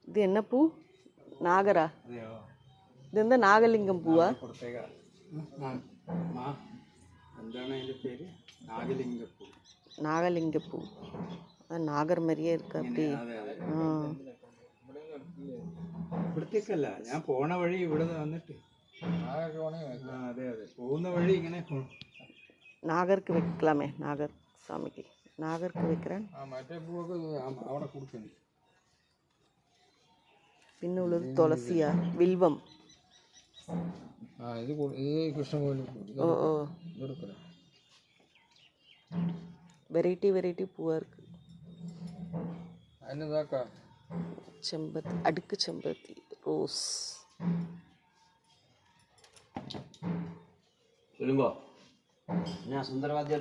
ഇത് എന്നാ പൂ? നാഗരാ? ഇതെന്താ നാഗലിംഗം പൂവാ? നാഗലിംഗപ്പൂ. നാഗർ മരിയേ ഇരിക്ക അപ്പി. ഇവിടത്തേക്കല്ല, ഞാൻ പോണ വഴി ഇവിടെ വന്നിട്ട് പോകുന്ന വഴി ഇങ്ങനെ നാഗർക്ക് വെക്കലാമേ. നാഗർ സ്വാമിക്ക് നാഗർക്ക് വെക്കറാൻ. മറ്റേ പൂവൊക്കെ അവിടെ കൊടുക്കുന്നു. പിന്നെ ഉള്ളത് തുളസിയാ, വിൽവം. ഇത് കൃഷ്ണകോവിൽ. വെറൈറ്റി വെറൈറ്റി പൂവാ இருக்கு. അതിനെന്താക്കാ? ചെമ്പത്തി, അടുക്ക് ചെമ്പത്തി, റോസ്. സുന്ദരവാദ്യ